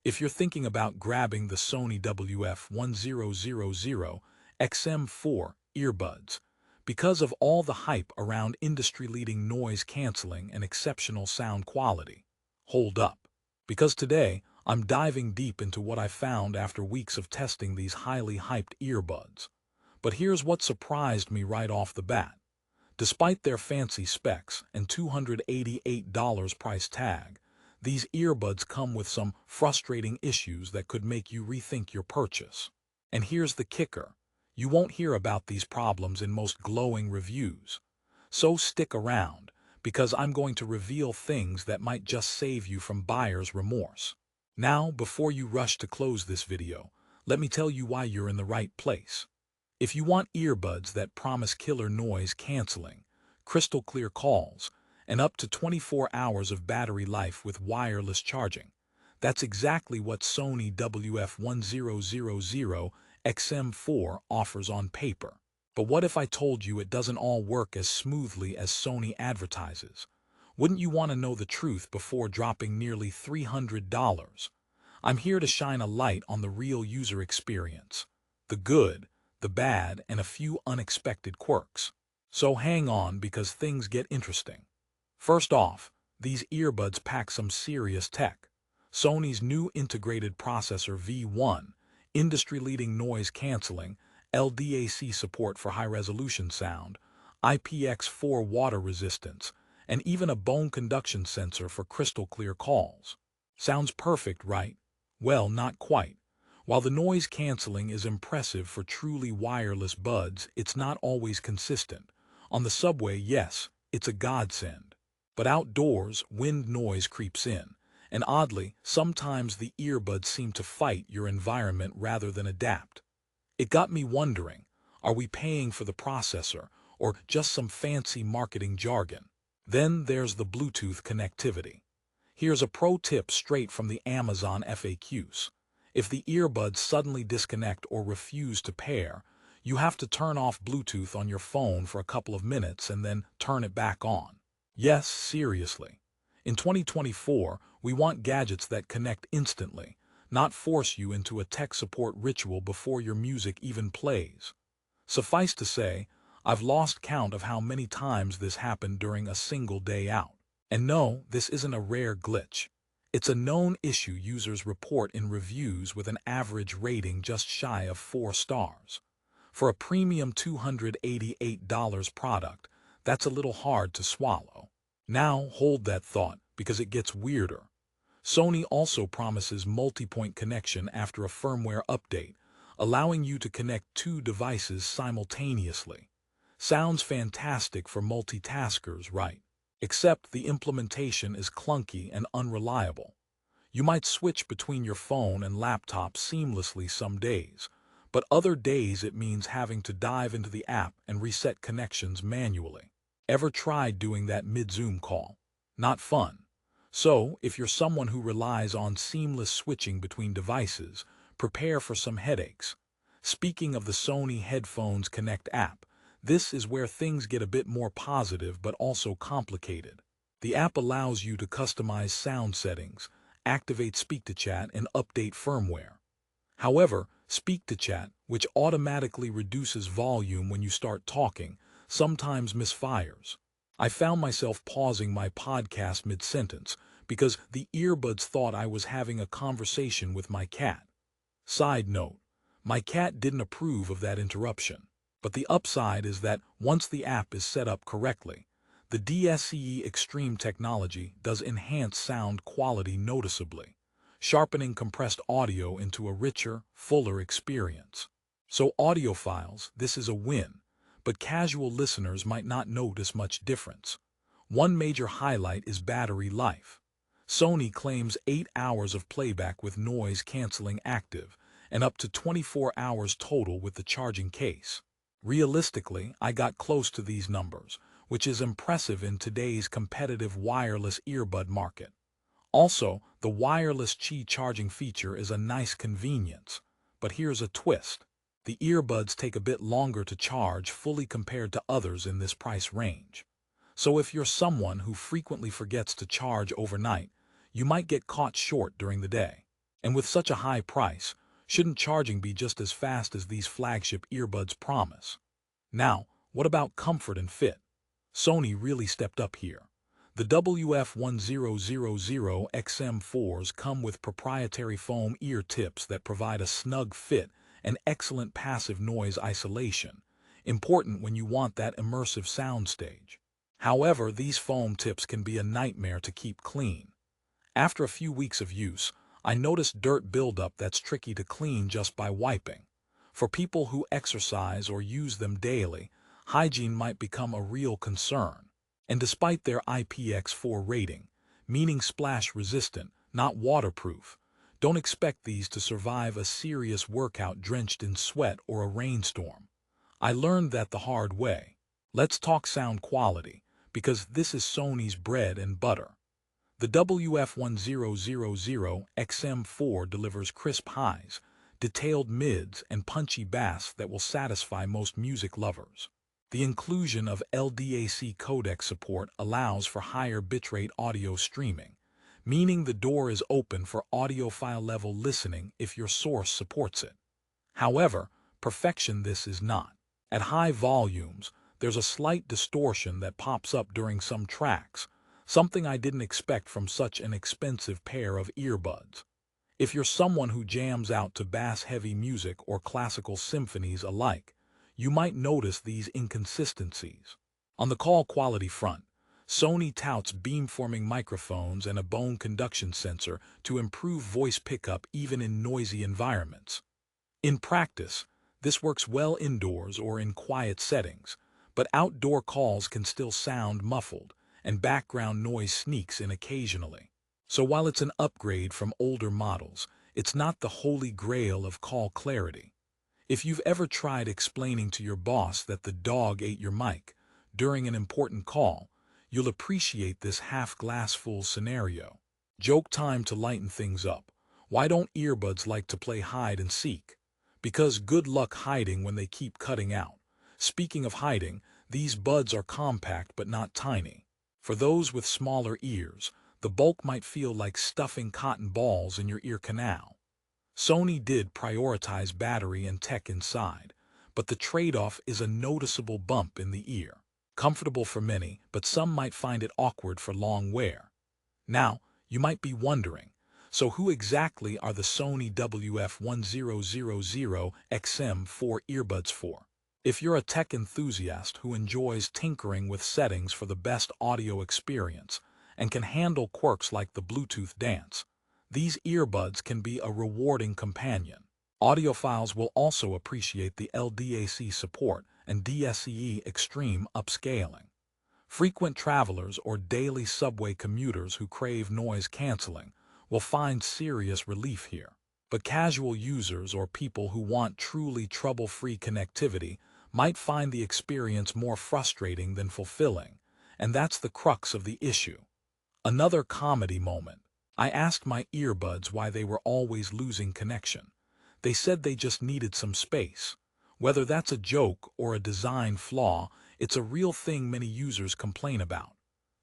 If you're thinking about grabbing the Sony WF-1000XM4 earbuds, because of all the hype around industry-leading noise canceling and exceptional sound quality, hold up. Because today, I'm diving deep into what I found after weeks of testing these highly hyped earbuds. But here's what surprised me right off the bat. Despite their fancy specs and $288 price tag, these earbuds come with some frustrating issues that could make you rethink your purchase. And here's the kicker. You won't hear about these problems in most glowing reviews. So stick around, because I'm going to reveal things that might just save you from buyer's remorse. Now, before you rush to close this video, let me tell you why you're in the right place. If you want earbuds that promise killer noise canceling, crystal clear calls, and up to 24 hours of battery life with wireless charging, that's exactly what Sony WF-1000XM4 offers on paper. But what if I told you it doesn't all work as smoothly as Sony advertises? Wouldn't you want to know the truth before dropping nearly $300? I'm here to shine a light on the real user experience, the good, the bad, and a few unexpected quirks. So hang on, because things get interesting. First off, these earbuds pack some serious tech. Sony's new integrated processor V1, industry-leading noise canceling, LDAC support for high-resolution sound, IPX4 water resistance, and even a bone conduction sensor for crystal-clear calls. Sounds perfect, right? Well, not quite. While the noise canceling is impressive for truly wireless buds, it's not always consistent. On the subway, yes, it's a godsend. But outdoors, wind noise creeps in, and oddly, sometimes the earbuds seem to fight your environment rather than adapt. It got me wondering, are we paying for the processor, or just some fancy marketing jargon? Then there's the Bluetooth connectivity. Here's a pro tip straight from the Amazon FAQs. If the earbuds suddenly disconnect or refuse to pair, you have to turn off Bluetooth on your phone for a couple of minutes and then turn it back on. Yes, seriously. In 2024, we want gadgets that connect instantly, not force you into a tech support ritual before your music even plays. Suffice to say, I've lost count of how many times this happened during a single day out. And no, this isn't a rare glitch. It's a known issue users report in reviews with an average rating just shy of 4 stars. For a premium $288 product, that's a little hard to swallow. Now, hold that thought, because it gets weirder. Sony also promises multi-point connection after a firmware update, allowing you to connect 2 devices simultaneously. Sounds fantastic for multitaskers, right? Except the implementation is clunky and unreliable. You might switch between your phone and laptop seamlessly some days, but other days it means having to dive into the app and reset connections manually. Ever tried doing that mid-Zoom call? Not fun. So, if you're someone who relies on seamless switching between devices, prepare for some headaches. Speaking of the Sony Headphones Connect app, this is where things get a bit more positive but also complicated. The app allows you to customize sound settings, activate speak-to-chat, and update firmware. However, speak-to-chat, which automatically reduces volume when you start talking, sometimes misfires. I found myself pausing my podcast mid-sentence because the earbuds thought I was having a conversation with my cat. Side note, my cat didn't approve of that interruption. But the upside is that once the app is set up correctly, the DSCE Extreme technology does enhance sound quality noticeably, sharpening compressed audio into a richer, fuller experience. So audiophiles, this is a win, but casual listeners might not notice much difference. One major highlight is battery life. Sony claims 8 hours of playback with noise canceling active, and up to 24 hours total with the charging case. Realistically, I got close to these numbers, which is impressive in today's competitive wireless earbud market. Also, the wireless Qi charging feature is a nice convenience. But here's a twist. The earbuds take a bit longer to charge fully compared to others in this price range. So if you're someone who frequently forgets to charge overnight, you might get caught short during the day. And with such a high price, shouldn't charging be just as fast as these flagship earbuds promise? Now, what about comfort and fit? Sony really stepped up here. The WF-1000XM4s come with proprietary foam ear tips that provide a snug fit and excellent passive noise isolation, important when you want that immersive soundstage. However, these foam tips can be a nightmare to keep clean. After a few weeks of use, I noticed dirt buildup that's tricky to clean just by wiping. For people who exercise or use them daily, hygiene might become a real concern. And despite their IPX4 rating, meaning splash-resistant, not waterproof, don't expect these to survive a serious workout drenched in sweat or a rainstorm. I learned that the hard way. Let's talk sound quality, because this is Sony's bread and butter. The WF-1000XM4 delivers crisp highs, detailed mids, and punchy bass that will satisfy most music lovers. The inclusion of LDAC codec support allows for higher bitrate audio streaming, meaning the door is open for audiophile-level listening if your source supports it. However, perfection this is not. At high volumes, there's a slight distortion that pops up during some tracks, something I didn't expect from such an expensive pair of earbuds. If you're someone who jams out to bass-heavy music or classical symphonies alike, you might notice these inconsistencies. On the call quality front, Sony touts beamforming microphones and a bone conduction sensor to improve voice pickup even in noisy environments. In practice, this works well indoors or in quiet settings, but outdoor calls can still sound muffled, and background noise sneaks in occasionally. So while it's an upgrade from older models, it's not the holy grail of call clarity. If you've ever tried explaining to your boss that the dog ate your mic during an important call, you'll appreciate this half-glass-full scenario. Joke time to lighten things up. Why don't earbuds like to play hide and seek? Because good luck hiding when they keep cutting out. Speaking of hiding, these buds are compact but not tiny. For those with smaller ears, the bulk might feel like stuffing cotton balls in your ear canal. Sony did prioritize battery and tech inside, but the trade-off is a noticeable bump in the ear. Comfortable for many, but some might find it awkward for long wear. Now, you might be wondering, so who exactly are the Sony WF-1000XM4 earbuds for? If you're a tech enthusiast who enjoys tinkering with settings for the best audio experience and can handle quirks like the Bluetooth dance, these earbuds can be a rewarding companion. Audiophiles will also appreciate the LDAC support and DSCE extreme upscaling. Frequent travelers or daily subway commuters who crave noise canceling will find serious relief here. But casual users or people who want truly trouble-free connectivity might find the experience more frustrating than fulfilling, and that's the crux of the issue. Another comedy moment. I asked my earbuds why they were always losing connection. They said they just needed some space. Whether that's a joke or a design flaw, it's a real thing many users complain about.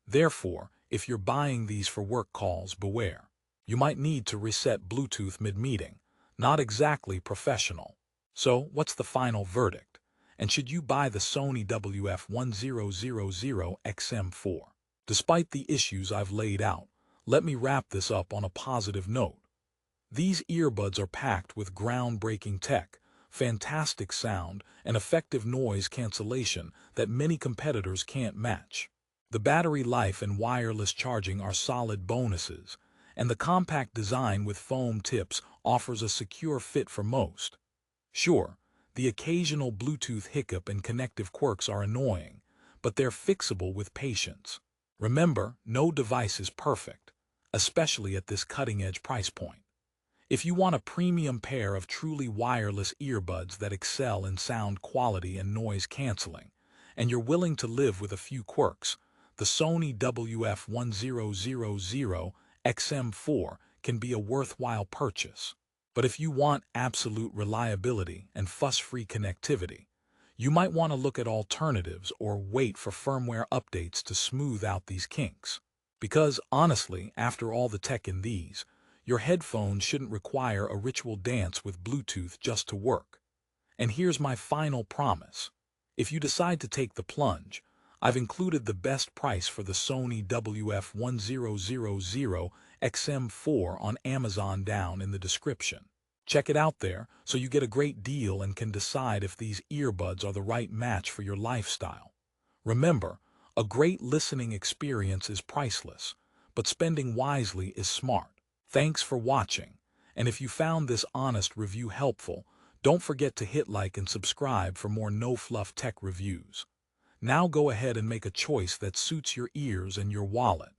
Therefore, if you're buying these for work calls, beware. You might need to reset Bluetooth mid-meeting. Not exactly professional. So, what's the final verdict? And should you buy the Sony WF-1000XM4? Despite the issues I've laid out, let me wrap this up on a positive note. These earbuds are packed with groundbreaking tech, fantastic sound, and effective noise cancellation that many competitors can't match. The battery life and wireless charging are solid bonuses, and the compact design with foam tips offers a secure fit for most. Sure, the occasional Bluetooth hiccup and connective quirks are annoying, but they're fixable with patience. Remember, no device is perfect, especially at this cutting-edge price point. If you want a premium pair of truly wireless earbuds that excel in sound quality and noise canceling, and you're willing to live with a few quirks, the Sony WF-1000XM4 can be a worthwhile purchase. But if you want absolute reliability and fuss-free connectivity, you might want to look at alternatives or wait for firmware updates to smooth out these kinks. Because, honestly, after all the tech in these, Your headphones shouldn't require a ritual dance with Bluetooth just to work. And here's my final promise. If you decide to take the plunge, I've included the best price for the Sony WF-1000XM4 on Amazon down in the description. Check it out there so you get a great deal and can decide if these earbuds are the right match for your lifestyle. Remember, a great listening experience is priceless, but spending wisely is smart. Thanks for watching, and if you found this honest review helpful, don't forget to hit like and subscribe for more no-fluff tech reviews. Now go ahead and make a choice that suits your ears and your wallet.